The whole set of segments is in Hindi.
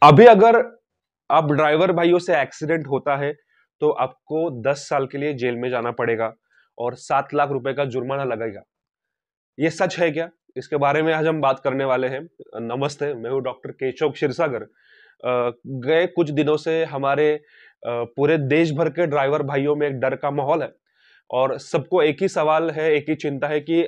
अभी अगर आप ड्राइवर भाइयों से एक्सीडेंट होता है तो आपको 10 साल के लिए जेल में जाना पड़ेगा और 7 लाख रुपए का जुर्माना लगेगा। ये सच है क्या? इसके बारे में आज हम बात करने वाले हैं। नमस्ते, मैं हूँ डॉक्टर केशव क्षीरसागर। गए कुछ दिनों से हमारे पूरे देश भर के ड्राइवर भाइयों में एक डर का माहौल है और सबको एक ही सवाल है, एक ही चिंता है कि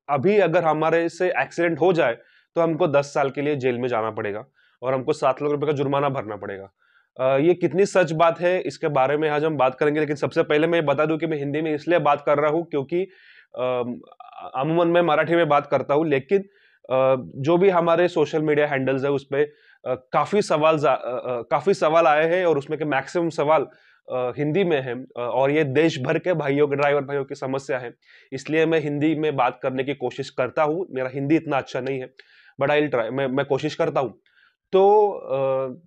अभी अगर हमारे से एक्सीडेंट हो जाए तो हमको 10 साल के लिए जेल में जाना पड़ेगा और हमको 7 लाख रुपए का जुर्माना भरना पड़ेगा। ये कितनी सच बात है इसके बारे में आज हम बात करेंगे, लेकिन सबसे पहले मैं बता दूं कि मैं हिंदी में इसलिए बात कर रहा हूं क्योंकि अमूमन मैं मराठी में बात करता हूं, लेकिन जो भी हमारे सोशल मीडिया हैंडल्स है उस पे काफी सवाल आए हैं और उसमें के मैक्सिमम सवाल हिंदी में है और ये देश भर के भाइयों के ड्राइवर भाइयों की समस्या है, इसलिए मैं हिंदी में बात करने की कोशिश करता हूँ। मेरा हिंदी इतना अच्छा नहीं है, बट आई विल ट्राई, मैं कोशिश करता हूँ। तो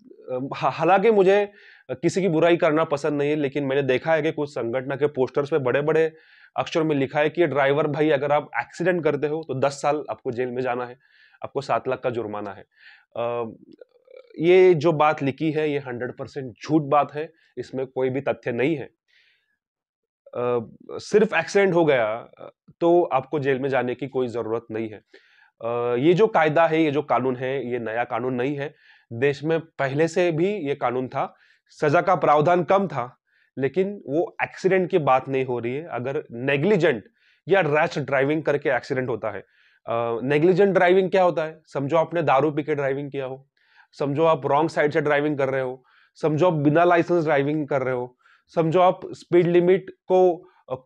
हालांकि मुझे किसी की बुराई करना पसंद नहीं है, लेकिन मैंने देखा है कि कुछ संगठन के पोस्टर्स पे बड़े बड़े अक्षर में लिखा है कि ड्राइवर भाई अगर आप एक्सीडेंट करते हो तो 10 साल आपको जेल में जाना है, आपको 7 लाख का जुर्माना है। ये जो बात लिखी है ये 100% झूठ बात है, इसमें कोई भी तथ्य नहीं है। सिर्फ एक्सीडेंट हो गया तो आपको जेल में जाने की कोई जरूरत नहीं है। ये जो कायदा है, ये जो कानून है, ये नया कानून नहीं है। देश में पहले से भी ये कानून था, सजा का प्रावधान कम था, लेकिन वो एक्सीडेंट की बात नहीं हो रही है। अगर नेग्लिजेंट या रैश ड्राइविंग करके एक्सीडेंट होता है, नेग्लिजेंट ड्राइविंग क्या होता है? समझो आपने दारू पी के ड्राइविंग किया हो, समझो आप रॉन्ग साइड से ड्राइविंग कर रहे हो, समझो आप बिना लाइसेंस ड्राइविंग कर रहे हो, समझो आप स्पीड लिमिट को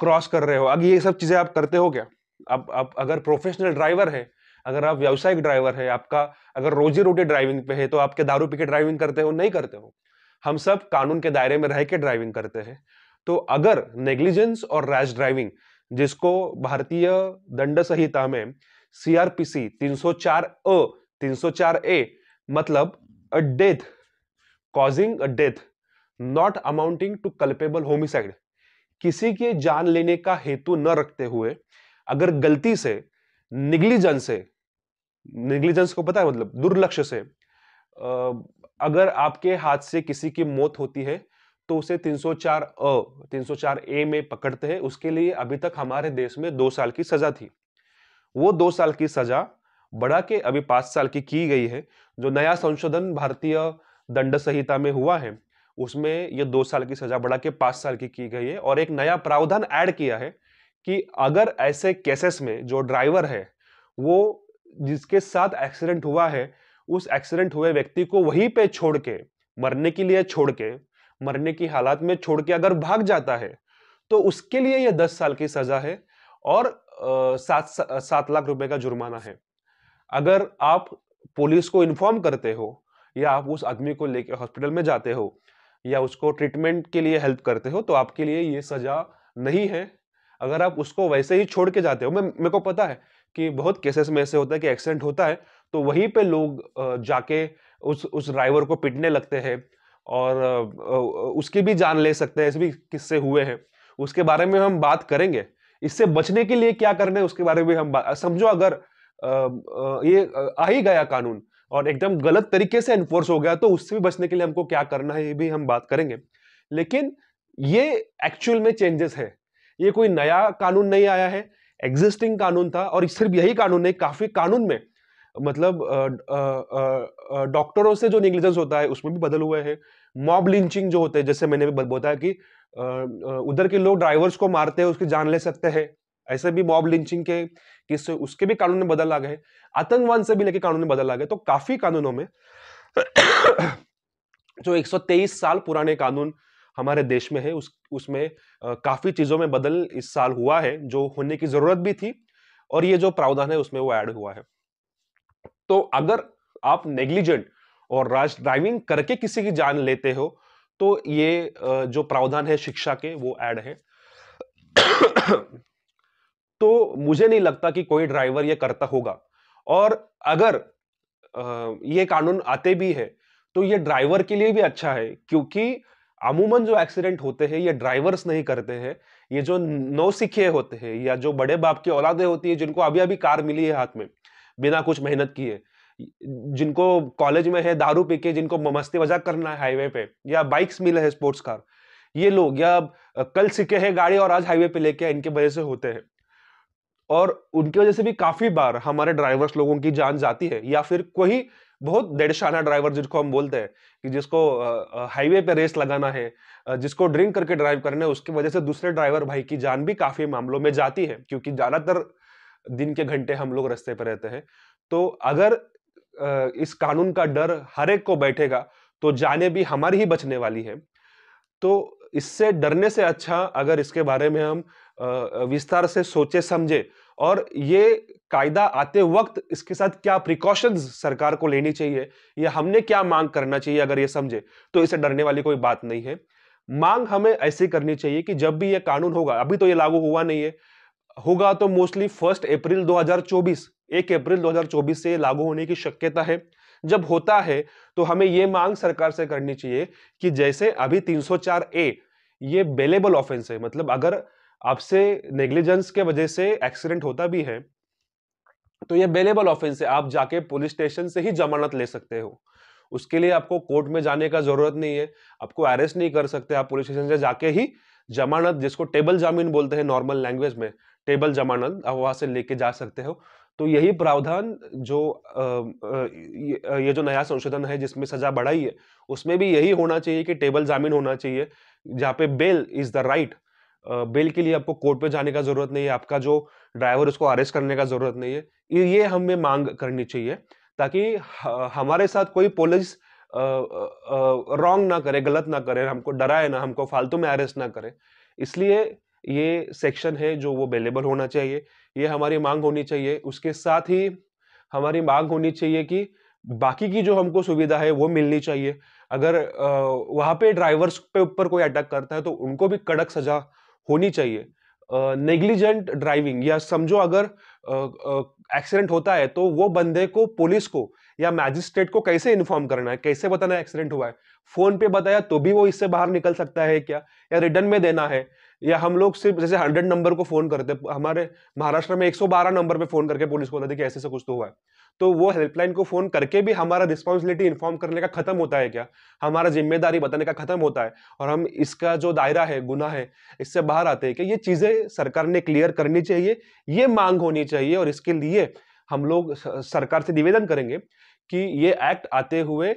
क्रॉस कर रहे हो। अब ये सब चीजें आप करते हो क्या? आप अगर प्रोफेशनल ड्राइवर है, अगर आप व्यावसायिक ड्राइवर है, आपका अगर रोजी रोटी ड्राइविंग पे है, तो आपके दारू पी के ड्राइविंग करते हो? नहीं करते हो। हम सब कानून के दायरे में रह के ड्राइविंग करते हैं। तो अगर नेग्लिजेंस और रैश ड्राइविंग, जिसको भारतीय दंड संहिता में सीआरपीसी 304 अ 304 ए, मतलब a death causing a death not amounting to culpable homicide, किसी के जान लेने का हेतु न रखते हुए अगर गलती से निग्लिजेंस से, निग्लिजेंस को पता है मतलब दुर्लक्ष्य से, अगर आपके हाथ से किसी की मौत होती है तो उसे 304 ए में पकड़ते हैं। उसके लिए अभी तक हमारे देश में 2 साल की सजा थी। वो 2 साल की सजा बढ़ा के अभी 5 साल की गई है। जो नया संशोधन भारतीय दंड संहिता में हुआ है उसमें ये 2 साल की सजा बढ़ा के 5 साल की गई है और एक नया प्रावधान ऐड किया है कि अगर ऐसे केसेस में जो ड्राइवर है वो जिसके साथ एक्सीडेंट हुआ है, उस एक्सीडेंट हुए व्यक्ति को वहीं पे छोड़ के, मरने के लिए छोड़ के, मरने की हालत में छोड़ के अगर भाग जाता है तो उसके लिए ये 10 साल की सजा है और 7 लाख रुपए का जुर्माना है। अगर आप पुलिस को इन्फॉर्म करते हो या आप उस आदमी को लेकर हॉस्पिटल में जाते हो या उसको ट्रीटमेंट के लिए हेल्प करते हो तो आपके लिए ये सजा नहीं है। अगर आप उसको वैसे ही छोड़ के जाते हो, मेरे को पता है कि बहुत केसेस में ऐसे होता है कि एक्सीडेंट होता है तो वहीं पे लोग जाके उस ड्राइवर को पीटने लगते हैं और उसकी भी जान ले सकते हैं। ऐसे भी किस्से हुए हैं, उसके बारे में हम बात करेंगे। इससे बचने के लिए क्या करना है उसके बारे में हम समझो अगर ये आ ही गया कानून और एकदम गलत तरीके से एनफोर्स हो गया तो उससे भी बचने के लिए हमको क्या करना है ये भी हम बात करेंगे। लेकिन ये एक्चुअल में चेंजेस है, ये कोई नया कानून नहीं आया है, एग्जिस्टिंग कानून था और सिर्फ यही कानून नहीं, काफी कानून में मतलब डॉक्टरों से जो नेग्लिजेंस होता है उसमें भी बदल हुए हैं। मॉब लिंचिंग जो होते हैं, जैसे मैंने भी बताया कि उधर के लोग ड्राइवर्स को मारते हैं, उसकी जान ले सकते हैं, ऐसे भी मॉब लिंचिंग के किस्से उसके भी कानून में बदल आ गए। आतंकवाद से भी लेके कानून में बदल आ गए। तो काफी कानूनों में जो 123 साल पुराने कानून हमारे देश में है उसमें काफी चीजों में बदल इस साल हुआ है जो होने की जरूरत भी थी और ये जो प्रावधान है उसमें वो ऐड हुआ है। तो अगर आप नेग्लिजेंट और रैश ड्राइविंग करके किसी की जान लेते हो तो ये जो प्रावधान है शिक्षा के वो ऐड है। तो मुझे नहीं लगता कि कोई ड्राइवर ये करता होगा और अगर ये कानून आते भी है तो ये ड्राइवर के लिए भी अच्छा है क्योंकि अमूमन जो एक्सीडेंट होते हैं ये ड्राइवर्स नहीं करते हैं, ये जो नौसिखिए होते हैं या जो बड़े बाप की औलादे होती है जिनको अभी अभी कार मिली है हाथ में बिना कुछ मेहनत किए, जिनको कॉलेज में है दारू पी के जिनको मस्ती मजाक करना है हाईवे पे, या बाइक्स मिले है स्पोर्ट्स कार, ये लोग या कल सीखे हैं गाड़ी और आज हाईवे पे लेके इनके वजह से होते हैं। और उनकी वजह से भी काफी बार हमारे ड्राइवर्स लोगों की जान जाती है, या फिर कोई बहुत देड़शाना ड्राइवर जिसको हम बोलते हैं कि जिसको हाईवे पे रेस लगाना है, जिसको ड्रिंक करके ड्राइव करना है, उसकी वजह से दूसरे ड्राइवर भाई की जान भी काफी मामलों में जाती है, क्योंकि ज्यादातर दिन के घंटे हम लोग रास्ते पे रहते हैं। तो अगर इस कानून का डर हर एक को बैठेगा तो जाने भी हमारी ही बचने वाली है। तो इससे डरने से अच्छा अगर इसके बारे में हम विस्तार से सोचे समझे, और ये कायदा आते वक्त इसके साथ क्या प्रिकॉशंस सरकार को लेनी चाहिए या हमने क्या मांग करना चाहिए, अगर ये समझे तो इसे डरने वाली कोई बात नहीं है। मांग हमें ऐसी करनी चाहिए कि जब भी ये कानून होगा, अभी तो ये लागू हुआ नहीं है, होगा तो मोस्टली 1 अप्रैल 2024, 1 अप्रैल 2024 से ये लागू होने की शक्यता है। जब होता है तो हमें ये मांग सरकार से करनी चाहिए कि जैसे अभी 304 ए ये बेलेबल ऑफेंस है, मतलब अगर आपसे नेग्लिजेंस के वजह से एक्सीडेंट होता भी है तो ये बेलेबल ऑफेंस है, आप जाके पुलिस स्टेशन से ही जमानत ले सकते हो। उसके लिए आपको कोर्ट में जाने का जरूरत नहीं है, आपको अरेस्ट नहीं कर सकते, आप पुलिस स्टेशन से जाके ही जमानत, जिसको टेबल जामीन बोलते हैं नॉर्मल लैंग्वेज में, टेबल जमानत, आप वहां से लेके जा सकते हो। तो यही प्रावधान जो ये जो नया संशोधन है जिसमें सजा बढ़ाई है, उसमें भी यही होना चाहिए कि टेबल जामीन होना चाहिए, जहाँ पे bail is the right. Bail के लिए आपको कोर्ट पे जाने का जरूरत नहीं है, आपका जो ड्राइवर उसको अरेस्ट करने का जरूरत नहीं है। ये हमें मांग करनी चाहिए ताकि हमारे साथ कोई पुलिस रॉन्ग ना करे, गलत ना करे, हमको डराए ना, हमको फालतू में अरेस्ट ना करे। इसलिए ये सेक्शन है जो वो अवेलेबल होना चाहिए, ये हमारी मांग होनी चाहिए। उसके साथ ही हमारी मांग होनी चाहिए कि बाकी की जो हमको सुविधा है वो मिलनी चाहिए। अगर वहां पे ड्राइवर्स पे ऊपर कोई अटैक करता है तो उनको भी कड़क सजा होनी चाहिए। नेग्लिजेंट ड्राइविंग, या समझो अगर एक्सीडेंट होता है तो वो बंदे को, पुलिस को या मैजिस्ट्रेट को कैसे इन्फॉर्म करना है, कैसे बताना है एक्सीडेंट हुआ है। फोन पे बताया तो भी वो इससे बाहर निकल सकता है क्या, या रिटर्न में देना है, या हम लोग सिर्फ जैसे 100 नंबर को फोन करते, हमारे महाराष्ट्र में 112 नंबर पे फोन करके पुलिस को बताते कि ऐसे से कुछ तो हुआ है, तो वो हेल्पलाइन को फोन करके भी हमारा रिस्पॉन्सिबिलिटी इन्फॉर्म करने का खत्म होता है क्या, हमारा जिम्मेदारी बताने का खत्म होता है, और हम इसका जो दायरा है, गुनाह है, इससे बाहर आते हैं कि ये चीजें सरकार ने क्लियर करनी चाहिए, ये मांग होनी चाहिए। और इसके लिए हम लोग सरकार से निवेदन करेंगे कि ये एक्ट आते हुए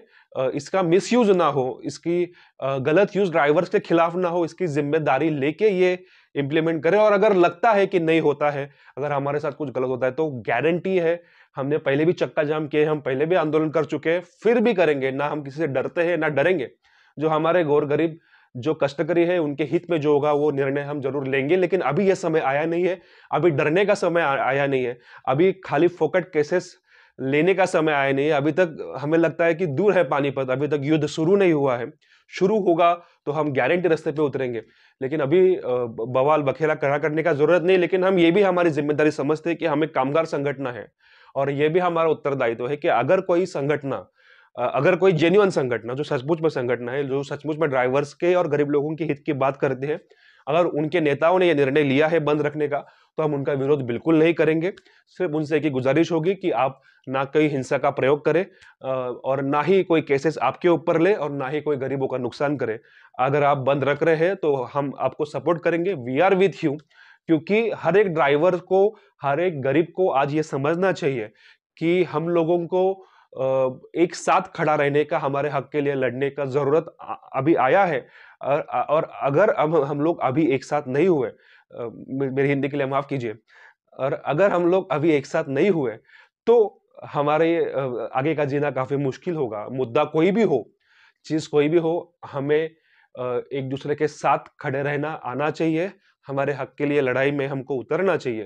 इसका मिसयूज ना हो, इसकी गलत यूज ड्राइवर्स के खिलाफ ना हो, इसकी जिम्मेदारी लेके ये इंप्लीमेंट करें। और अगर लगता है कि नहीं होता है, अगर हमारे साथ कुछ गलत होता है, तो गारंटी है, हमने पहले भी चक्का जाम किए, हम पहले भी आंदोलन कर चुके हैं, फिर भी करेंगे, ना हम किसी से डरते हैं ना डरेंगे। जो हमारे गौर गरीब जो कष्टकरी है उनके हित में जो होगा वो निर्णय हम जरूर लेंगे। लेकिन अभी यह समय आया नहीं है, अभी डरने का समय आया नहीं है, अभी खाली फोकट केसेस लेने का समय आया नहीं है। अभी तक हमें लगता है कि दूर है पानीपत, अभी तक युद्ध शुरू नहीं हुआ है, शुरू होगा तो हम गारंटी रास्ते पे उतरेंगे। लेकिन अभी बवाल बखेड़ा खड़ा करने का जरूरत नहीं। लेकिन हम ये भी हमारी जिम्मेदारी समझते हैं कि हमें कामगार संगठन है, और ये भी हमारा उत्तरदायित्व है कि अगर कोई संगठन, अगर कोई जेन्युइन संगठन जो सचमुच में संगठन है, जो सचमुच में ड्राइवर्स के और गरीब लोगों के हित की बात करते हैं, अगर उनके नेताओं ने यह निर्णय लिया है बंद रखने का, तो हम उनका विरोध बिल्कुल नहीं करेंगे। सिर्फ उनसे एक ही गुजारिश होगी कि आप ना कोई हिंसा का प्रयोग करें, और ना ही कोई केसेस आपके ऊपर ले, और ना ही कोई गरीबों का नुकसान करे। अगर आप बंद रख रहे हैं तो हम आपको सपोर्ट करेंगे, वी आर विथ यू। क्योंकि हर एक ड्राइवर को, हर एक गरीब को आज ये समझना चाहिए कि हम लोगों को एक साथ खड़ा रहने का, हमारे हक के लिए लड़ने का जरूरत अभी आया है। और अगर अब हम लोग अभी एक साथ नहीं हुए, मेरी हिंदी के लिए माफ कीजिए, और अगर हम लोग अभी एक साथ नहीं हुए तो हमारे आगे का जीना काफी मुश्किल होगा। मुद्दा कोई भी हो, चीज कोई भी हो, हमें एक दूसरे के साथ खड़े रहना आना चाहिए, हमारे हक के लिए लड़ाई में हमको उतरना चाहिए,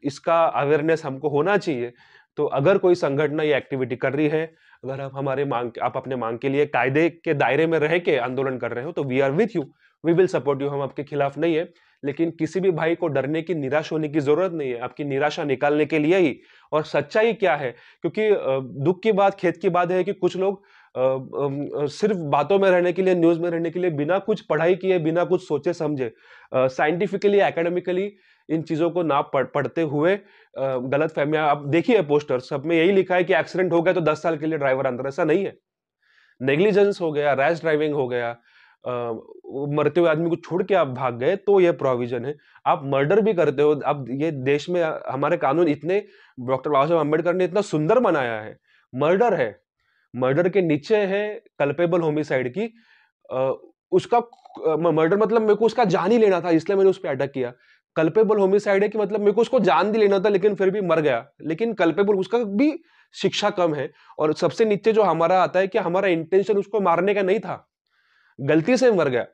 इसका अवेयरनेस हमको होना चाहिए। तो अगर कोई संगठन ये एक्टिविटी कर रही है, अगर आप अपने मांग के लिए कायदे के दायरे में रह के आंदोलन कर रहे हो, तो we are with you, we will support you. हम आपके खिलाफ नहीं है। लेकिन किसी भी भाई को डरने की, निराश होने की जरूरत नहीं है, आपकी निराशा निकालने के लिए ही। और सच्चाई क्या है, क्योंकि दुख की बात, खेद की बात है कि कुछ लोग सिर्फ बातों में रहने के लिए, न्यूज में रहने के लिए, बिना कुछ पढ़ाई किए, बिना कुछ सोचे समझे, साइंटिफिकली, एकेडमिकली इन चीजों को ना पढ़ते हुए गलत फहमियां, आप देखिए पोस्टर सब में यही लिखा है कि एक्सीडेंट हो गया तो 10 साल के लिए ड्राइवर अंदर, ऐसा नहीं है। नेग्लिजेंस हो गया, रैश ड्राइविंग हो गया, वो मरते हुए आदमी को छोड़ के आप भाग गए तो ये प्रोविजन है। आप मर्डर भी करते हो, अब ये देश में हमारे कानून इतने, डॉक्टर बाबा साहब अम्बेडकर ने इतना सुंदर बनाया है। मर्डर है, मर्डर के नीचे है कल्पेबल होमिसाइड की, अ, उसका मर्डर मतलब मेरे को उसका जान ही लेना था इसलिए मैंने उस पर अटैक किया। कल्पेबल होमिसाइड है कि मतलब मेरे को उसको जान भी लेना था लेकिन फिर भी मर गया, लेकिन कल्पेबल उसका भी शिक्षा कम है। और सबसे नीचे जो हमारा आता है कि हमारा इंटेंशन उसको मारने का नहीं था, गलती से मर गया,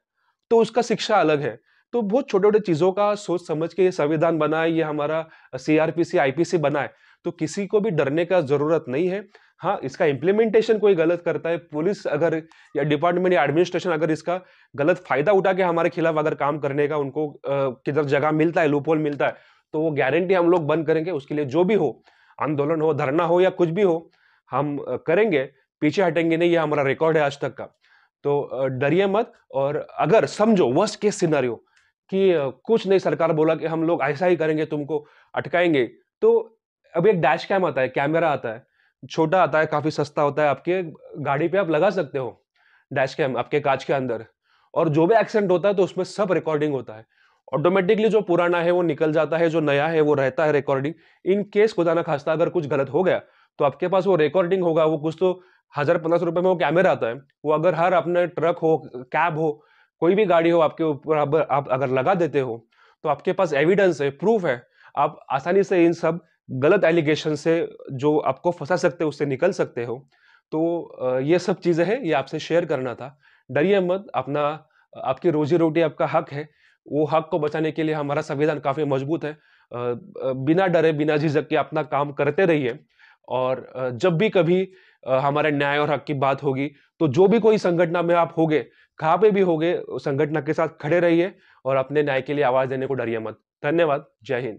तो उसका शिक्षा अलग है। तो बहुत छोटे-छोटे चीज़ों का सोच समझ के ये संविधान बना है, ये हमारा सीआरपीसी, आईपीसी बना है, तो किसी को भी डरने का ज़रूरत नहीं है। हाँ, इसका इम्प्लीमेंटेशन कोई गलत करता है, पुलिस अगर या डिपार्टमेंट या एडमिनिस्ट्रेशन अगर इसका गलत फ़ायदा उठा के हमारे खिलाफ अगर काम करने का उनको किधर जगह मिलता है, लूपहोल मिलता है, तो वो गारंटी हम लोग बंद करेंगे। उसके लिए जो भी हो, आंदोलन हो, धरना हो या कुछ भी हो, हम करेंगे, पीछे हटेंगे नहीं, ये हमारा रिकॉर्ड है आज तक का। तो डरिए मत। और अगर समझो वर्स्ट केस सिनेरियो कि कुछ नहीं, सरकार बोला कि हम लोग ऐसा ही करेंगे, तुमको अटकाएंगे, तो अभी एक डैश कैम आता है, कैमरा आता है, छोटा आता है, काफी सस्ता होता है, आपके गाड़ी पे आप लगा सकते हो डैश कैम आपके कांच के अंदर। और जो भी एक्सीडेंट होता है तो उसमें सब रिकॉर्डिंग होता है ऑटोमेटिकली। जो पुराना है वो निकल जाता है, जो नया है वो रहता है रिकॉर्डिंग। इन केस खुदा ना खास्ता अगर कुछ गलत हो गया तो आपके पास वो रिकॉर्डिंग होगा। वो कुछ तो 1000-1500 रुपए में वो कैमरा आता है, वो अगर हर अपने ट्रक हो, कैब हो, कोई भी गाड़ी हो आपके ऊपर आप अगर लगा देते हो तो आपके पास एविडेंस है, प्रूफ है। आप आसानी से इन सब गलत एलिगेशन से जो आपको फंसा सकते हो उससे निकल सकते हो। तो ये सब चीजें हैं, ये आपसे शेयर करना था। डरिए मत, अपना आपकी रोजी रोटी आपका हक है, वो हक को बचाने के लिए हमारा संविधान काफी मजबूत है। बिना डरे बिना झिझक के अपना काम करते रहिए। और जब भी कभी हमारे न्याय और हक की बात होगी तो जो भी कोई संगठन में आप होगे, कहाँ पे भी होगे, संगठन के साथ खड़े रहिए और अपने न्याय के लिए आवाज देने को डरिए मत। धन्यवाद। जय हिंद।